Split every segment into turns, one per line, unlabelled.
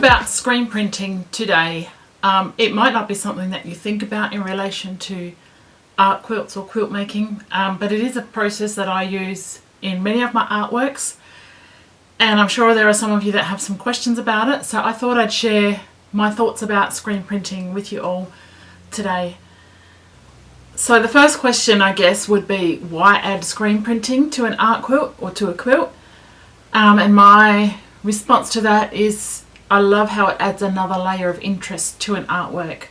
about screen printing today. It might not be something that you think about in relation to art quilts or quilt making, but it is a process that I use in many of my artworks, and I'm sure there are some of you that have some questions about it, so I thought I'd share my thoughts about screen printing with you all today. So the first question, I guess, would be why add screen printing to an art quilt or to a quilt? And my response to that is I love how it adds another layer of interest to an artwork.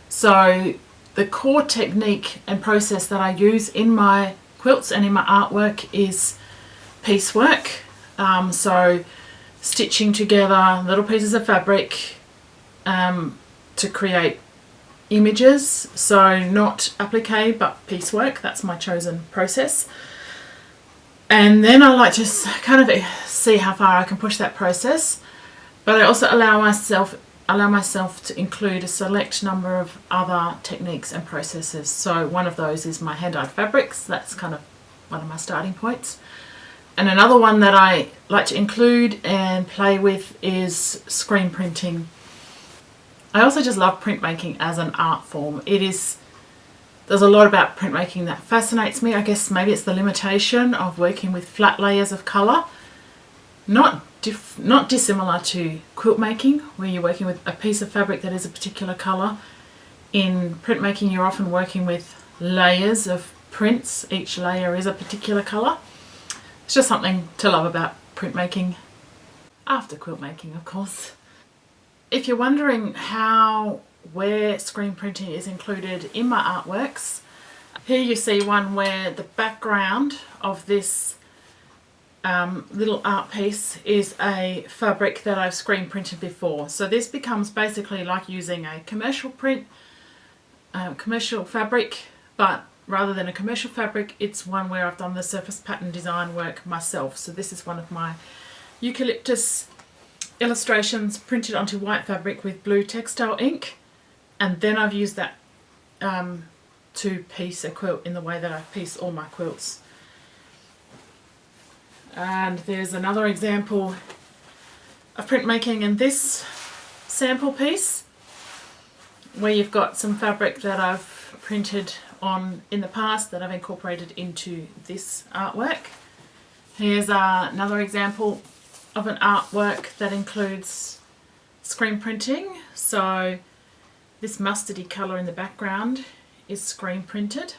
So the core technique and process that I use in my quilts and in my artwork is piecework. So stitching together little pieces of fabric to create images. So not applique but piecework. That's my chosen process. And then I like to kind of see how far I can push that process, but I also allow myself to include a select number of other techniques and processes. So one of those is my hand-dyed fabrics. That's kind of one of my starting points. And another one that I like to include and play with is screen printing. I also just love printmaking as an art form. There's a lot about printmaking that fascinates me. I guess maybe it's the limitation of working with flat layers of colour. Not dissimilar to quilt making, where you're working with a piece of fabric that is a particular colour. In printmaking, you're often working with layers of prints. Each layer is a particular colour. It's just something to love about printmaking, after quilt making, of course. If you're wondering where screen printing is included in my artworks, here you see one where the background of this little art piece is a fabric that I've screen printed before. So this becomes basically like using a commercial fabric, but rather than a commercial fabric, it's one where I've done the surface pattern design work myself. So this is one of my eucalyptus illustrations printed onto white fabric with blue textile ink, and then I've used that to piece a quilt in the way that I piece all my quilts. And there's another example of printmaking in this sample piece, where you've got some fabric that I've printed on in the past that I've incorporated into this artwork. Here's another example of an artwork that includes screen printing. So this mustardy colour in the background is screen printed.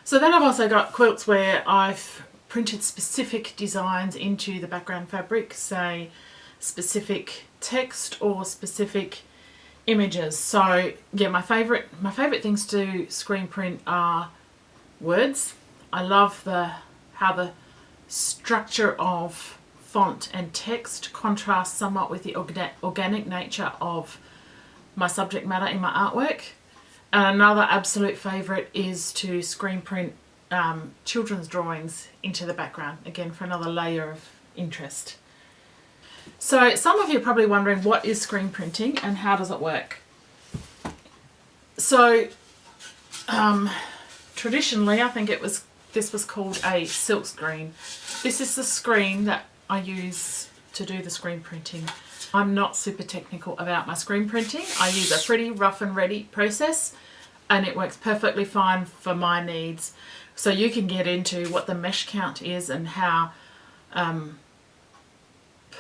So then I've also got quilts where I've printed specific designs into the background fabric, say specific text or specific images. So yeah, my favourite things to screen print are words. I love how the structure of font and text contrasts somewhat with the organic nature of my subject matter in my artwork. And another absolute favourite is to screen print children's drawings into the background, again for another layer of interest. So some of you are probably wondering, what is screen printing and how does it work? So traditionally, I think this was called a silk screen. This is the screen that I use to do the screen printing. I'm not super technical about my screen printing. I use a pretty rough and ready process, and it works perfectly fine for my needs. So you can get into what the mesh count is and how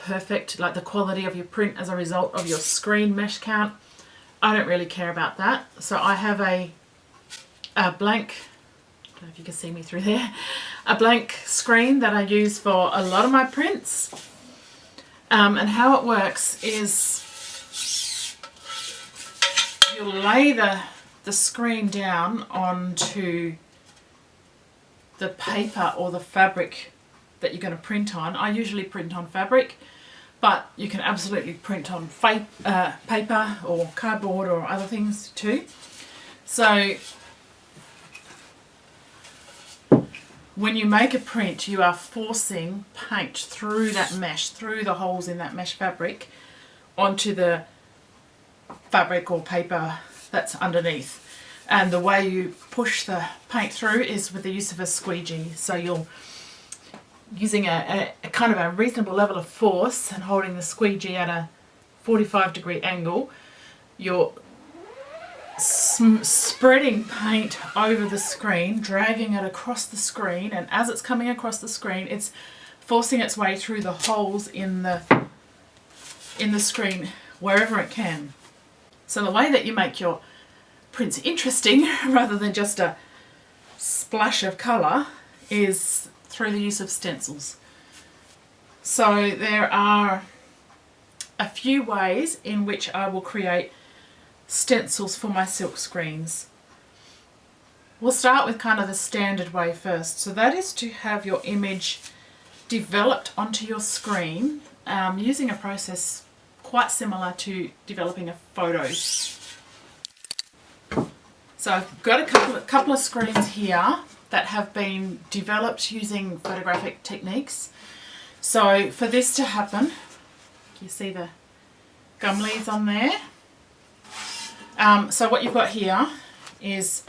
perfect, like the quality of your print as a result of your screen mesh count. I don't really care about that. So I have a blank, I don't know if you can see me through there, a blank screen that I use for a lot of my prints. And how it works is you'll lay the screen down onto the paper or the fabric that you're going to print on. I usually print on fabric, but you can absolutely print on paper or cardboard or other things too. So when you make a print, you are forcing paint through that mesh, through the holes in that mesh fabric, onto the fabric or paper that's underneath. And the way you push the paint through is with the use of a squeegee. So you're using a kind of a reasonable level of force and holding the squeegee at 45-degree angle, you're spreading paint over the screen, dragging it across the screen, and as it's coming across the screen, it's forcing its way through the holes in the screen wherever it can. So the way that you make your prints interesting rather than just a splash of colour is through the use of stencils. So there are a few ways in which I will create stencils for my silk screens. We'll start with kind of the standard way first. So that is to have your image developed onto your screen using a process quite similar to developing a photo. So I've got a couple of screens here that have been developed using photographic techniques. So for this to happen, you see the gum leaves on there. So what you've got here is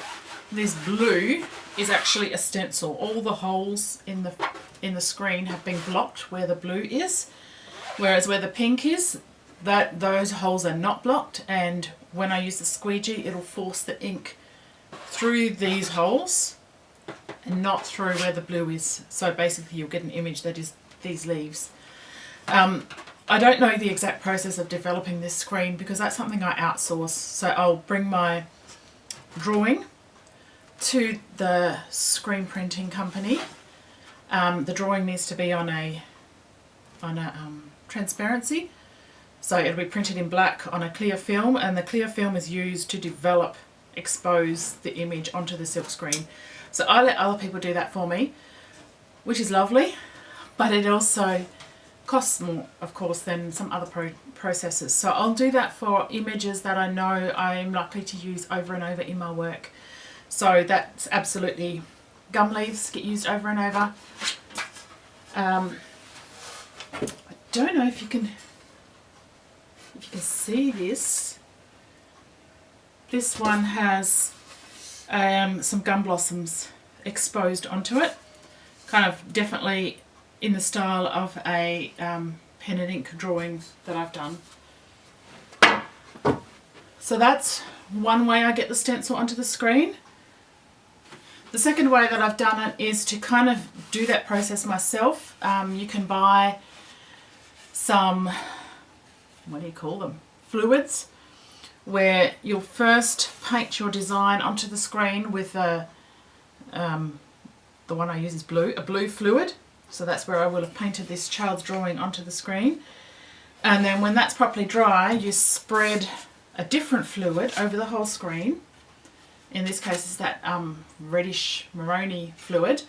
this blue is actually a stencil. All the holes in the screen have been blocked where the blue is, whereas where the pink is, those holes are not blocked, and when I use the squeegee it'll force the ink through these holes and not through where the blue is. So basically you'll get an image that is these leaves. I don't know the exact process of developing this screen because that's something I outsource. So I'll bring my drawing to the screen printing company. The drawing needs to be on a transparency, so it'll be printed in black on a clear film, and the clear film is used to expose the image onto the silk screen. So I let other people do that for me, which is lovely, but it also costs more, of course, than some other processes. So I'll do that for images that I know I'm likely to use over and over in my work. So that's absolutely, gum leaves get used over and over. I don't know if you can see this. This one has some gum blossoms exposed onto it, kind of definitely in the style of a pen and ink drawing that I've done. So that's one way I get the stencil onto the screen. The second way that I've done it is to kind of do that process myself. You can buy some, what do you call them, fluids, where you'll first paint your design onto the screen with the one I use is blue, a blue fluid. So that's where I will have painted this child's drawing onto the screen. And then when that's properly dry, you spread a different fluid over the whole screen. In this case it's that reddish maroni fluid.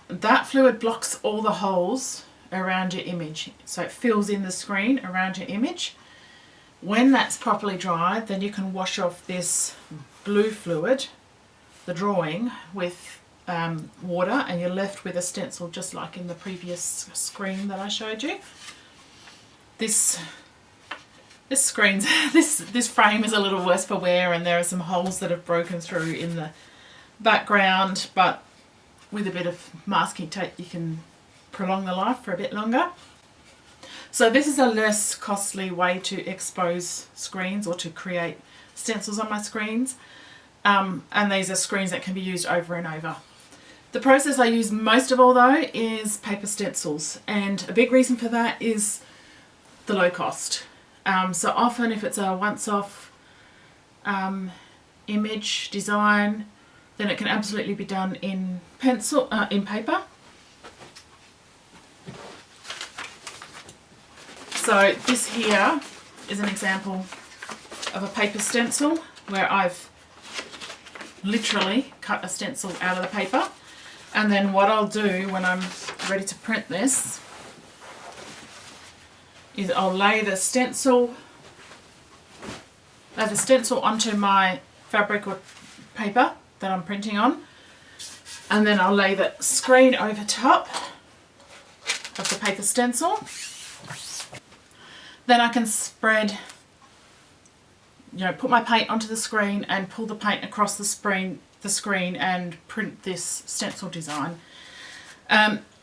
That fluid blocks all the holes around your image, so it fills in the screen around your image. When that's properly dried, then you can wash off this blue fluid, the drawing, with water, and you're left with a stencil just like in the previous screen that I showed you. This frame is a little worse for wear, and there are some holes that have broken through in the background, but with a bit of masking tape you can prolong the life for a bit longer. So this is a less costly way to expose screens or to create stencils on my screens, and these are screens that can be used over and over. The process I use most of all though is paper stencils, and a big reason for that is the low cost. So often if it's a once-off image design, then it can absolutely be done in paper. So this here is an example of a paper stencil where I've literally cut a stencil out of the paper, and then what I'll do when I'm ready to print this is I'll lay the stencil onto my fabric or paper that I'm printing on, and then I'll lay the screen over top of the paper stencil. Then I can spread, put my paint onto the screen and pull the paint across the screen and print this stencil design.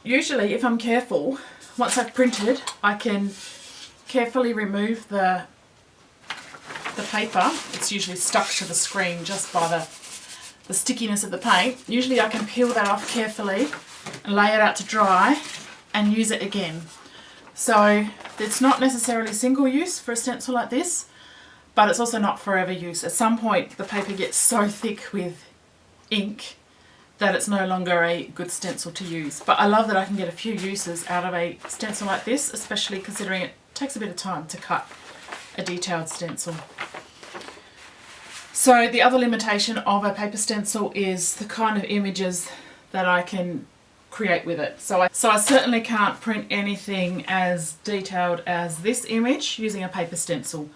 Usually, if I'm careful, once I've printed, I can carefully remove the paper. It's usually stuck to the screen just by the stickiness of the paint. Usually I can peel that off carefully and lay it out to dry and use it again. So it's not necessarily single use for a stencil like this, but it's also not forever use. At some point the paper gets so thick with ink that it's no longer a good stencil to use. But I love that I can get a few uses out of a stencil like this, especially considering it takes a bit of time to cut a detailed stencil. So the other limitation of a paper stencil is the kind of images that I can create with it. So I certainly can't print anything as detailed as this image using a paper stencil.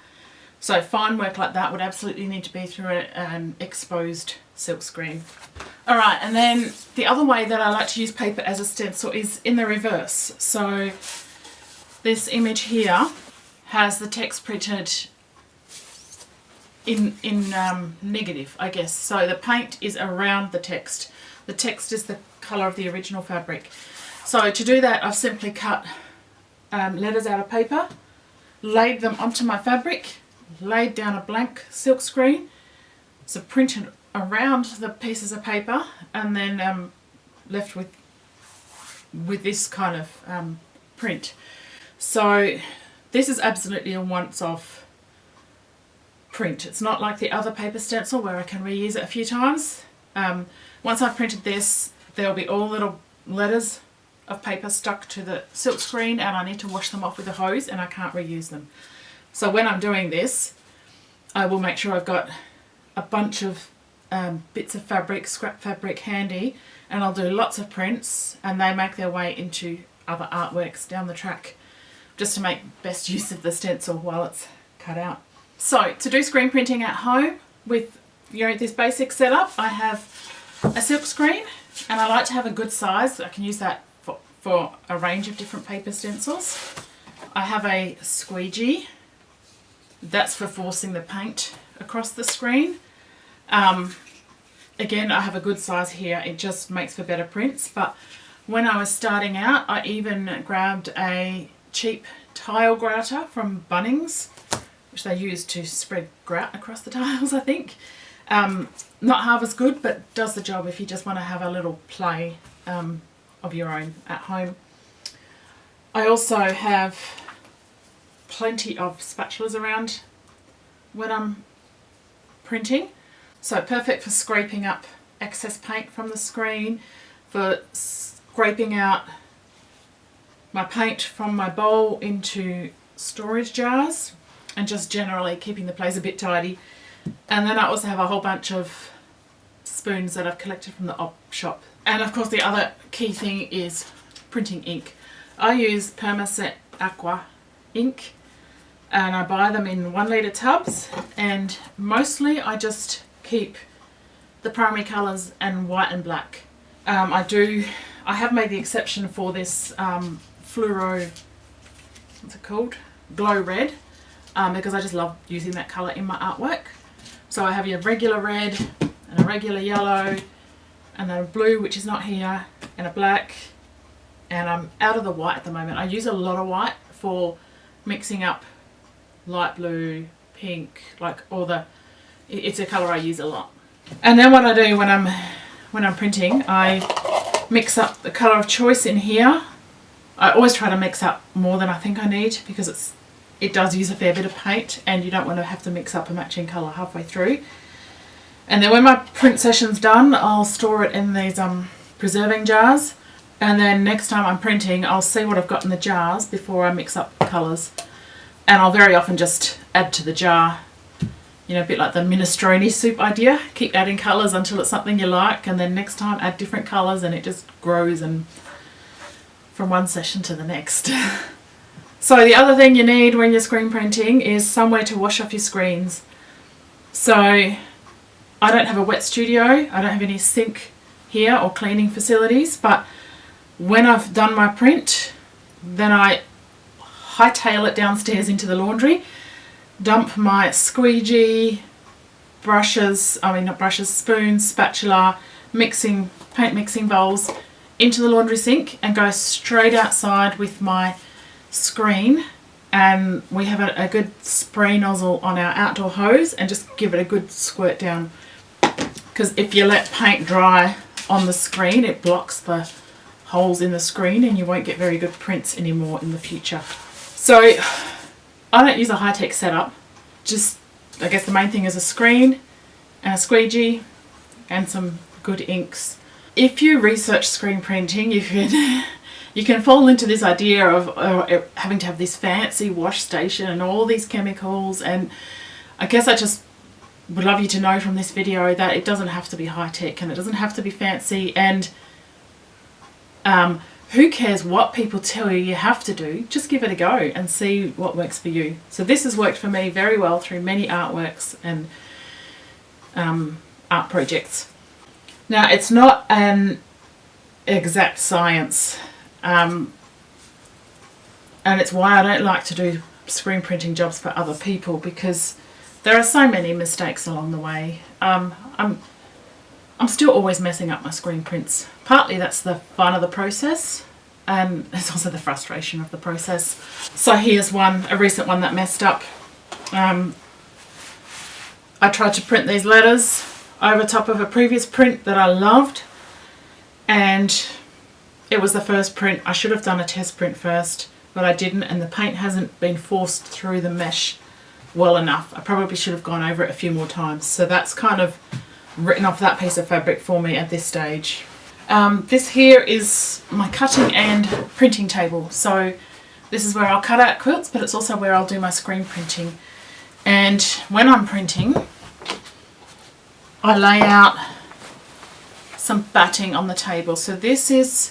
So fine work like that would absolutely need to be through an exposed silk screen. Alright, and then the other way that I like to use paper as a stencil is in the reverse. So this image here has the text printed in negative, I guess. So the paint is around the text. The text is the colour of the original fabric. So to do that, I've simply cut letters out of paper, laid them onto my fabric, laid down a blank silk screen, so printed around the pieces of paper, and then left with this kind of print. So this is absolutely a once-off print. It's not like the other paper stencil where I can reuse it a few times. Once I've printed this, there'll be all little letters of paper stuck to the silk screen, and I need to wash them off with a hose, and I can't reuse them. So when I'm doing this, I will make sure I've got a bunch of bits of fabric, scrap fabric handy, and I'll do lots of prints, and they make their way into other artworks down the track just to make best use of the stencil while it's cut out. So to do screen printing at home with this basic setup, I have a silk screen, and I like to have a good size. I can use that for a range of different paper stencils. I have a squeegee. That's for forcing the paint across the screen. Again, I have a good size here. It just makes for better prints. But when I was starting out, I even grabbed a cheap tile grouter from Bunnings, which they use to spread grout across the tiles, I think. Not half as good, but does the job if you just want to have a little play of your own at home. I also have plenty of spatulas around when I'm printing. So perfect for scraping up excess paint from the screen, for scraping out my paint from my bowl into storage jars, and just generally keeping the place a bit tidy. And then I also have a whole bunch of spoons that I've collected from the op shop. And of course the other key thing is printing ink. I use Permaset Aqua ink, and I buy them in 1 litre tubs, and mostly I just keep the primary colours and white and black. I have made the exception for this fluoro, what's it called? Glow red, because I just love using that colour in my artwork. So I have your regular red and a regular yellow and then a blue, which is not here, and a black, and I'm out of the white at the moment. I use a lot of white for mixing up light blue, pink, like all the, it's a colour I use a lot. And then what I do when I'm printing, I mix up the colour of choice in here. I always try to mix up more than I think I need, because it does use a fair bit of paint, and you don't want to have to mix up a matching colour halfway through. And then when my print session's done, I'll store it in these preserving jars, and then next time I'm printing, I'll see what I've got in the jars before I mix up colours. And I'll very often just add to the jar, you know, a bit like the minestrone soup idea. Keep adding colours until it's something you like, and then next time add different colours, and it just grows and from one session to the next. So the other thing you need when you're screen printing is somewhere to wash off your screens. So I don't have a wet studio, I don't have any sink here or cleaning facilities, but when I've done my print, then I hightail it downstairs into the laundry, dump my squeegee, brushes, spoons, spatula, paint mixing bowls into the laundry sink, and go straight outside with my screen and we have a good spray nozzle on our outdoor hose and just give it a good squirt down, because if you let paint dry on the screen it blocks the holes in the screen and you won't get very good prints anymore in the future. So I don't use a high-tech setup, just I guess the main thing is a screen and a squeegee and some good inks. If you research screen printing, you can fall into this idea of having to have this fancy wash station and all these chemicals, and I guess I just would love you to know from this video that it doesn't have to be high-tech and it doesn't have to be fancy, and who cares what people tell you have to do, just give it a go and see what works for you. So this has worked for me very well through many artworks and art projects. Now it's not an exact science, and it's why I don't like to do screen printing jobs for other people, because there are so many mistakes along the way. I'm still always messing up my screen prints. Partly that's the fun of the process, and it's also the frustration of the process. So here's a recent one that messed up. I tried to print these letters over top of a previous print that I loved, and it was the first print. I should have done a test print first, but I didn't, and the paint hasn't been forced through the mesh well enough. I probably should have gone over it a few more times. So that's kind of written off that piece of fabric for me at this stage. This here is my cutting and printing table. So this is where I'll cut out quilts, but it's also where I'll do my screen printing. And when I'm printing, I lay out some batting on the table. So this is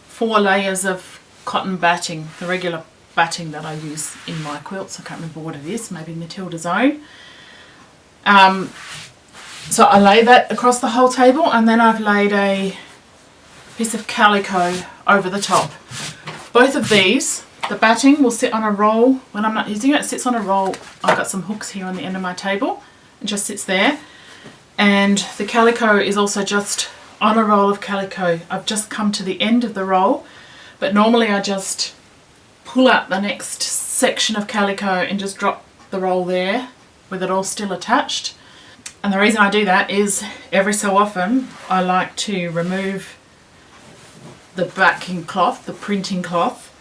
4 layers of cotton batting, the regular batting that I use in my quilts. I can't remember what it is, maybe Matilda's Own. So I lay that across the whole table, and then I've laid a piece of calico over the top. Both of these, the batting will sit on a roll. When I'm not using it, it sits on a roll. I've got some hooks here on the end of my table. It just sits there. And the calico is also just on a roll of calico. I've just come to the end of the roll, but normally I just pull out the next section of calico and just drop the roll there with it all still attached. And the reason I do that is every so often I like to remove the backing cloth, the printing cloth,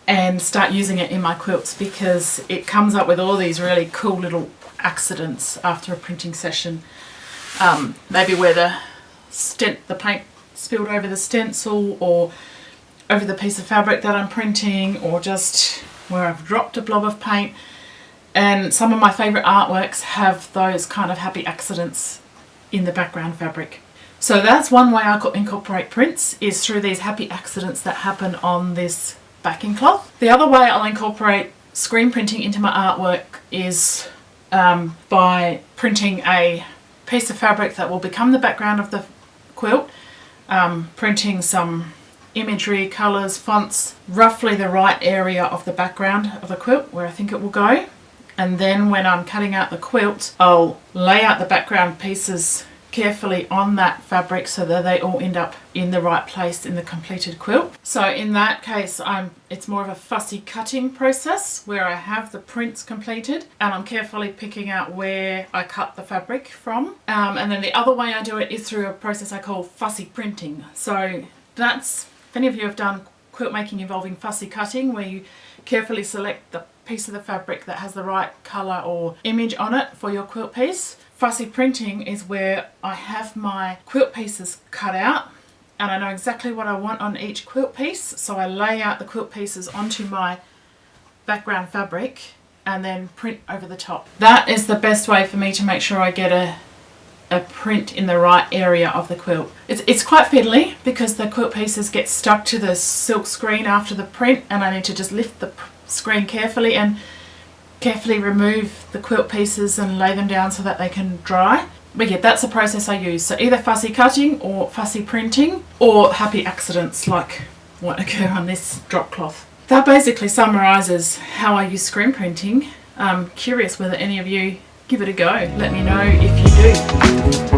and start using it in my quilts, because it comes up with all these really cool little accidents after a printing session. Maybe where the paint spilled over the stencil, or over the piece of fabric that I'm printing, or just where I've dropped a blob of paint. And some of my favourite artworks have those kind of happy accidents in the background fabric. So that's one way I incorporate prints, is through these happy accidents that happen on this backing cloth. The other way I'll incorporate screen printing into my artwork is by printing a piece of fabric that will become the background of the quilt, printing some imagery, colours, fonts, roughly the right area of the background of the quilt where I think it will go. And then when I'm cutting out the quilt, I'll lay out the background pieces carefully on that fabric so that they all end up in the right place in the completed quilt. So in that case, it's more of a fussy cutting process where I have the prints completed and I'm carefully picking out where I cut the fabric from. And then the other way I do it is through a process I call fussy printing. So that's, if any of you have done quilt making involving fussy cutting, where you carefully select the piece of the fabric that has the right colour or image on it for your quilt piece. Fussy printing is where I have my quilt pieces cut out and I know exactly what I want on each quilt piece, so I lay out the quilt pieces onto my background fabric and then print over the top. That is the best way for me to make sure I get a print in the right area of the quilt. It's quite fiddly because the quilt pieces get stuck to the silk screen after the print, and I need to just lift the screen carefully and carefully remove the quilt pieces and lay them down so that they can dry. But yeah, that's the process I use. So either fussy cutting or fussy printing, or happy accidents like what occur on this drop cloth. That basically summarises how I use screen printing. I'm curious whether any of you give it a go. Let me know if you do.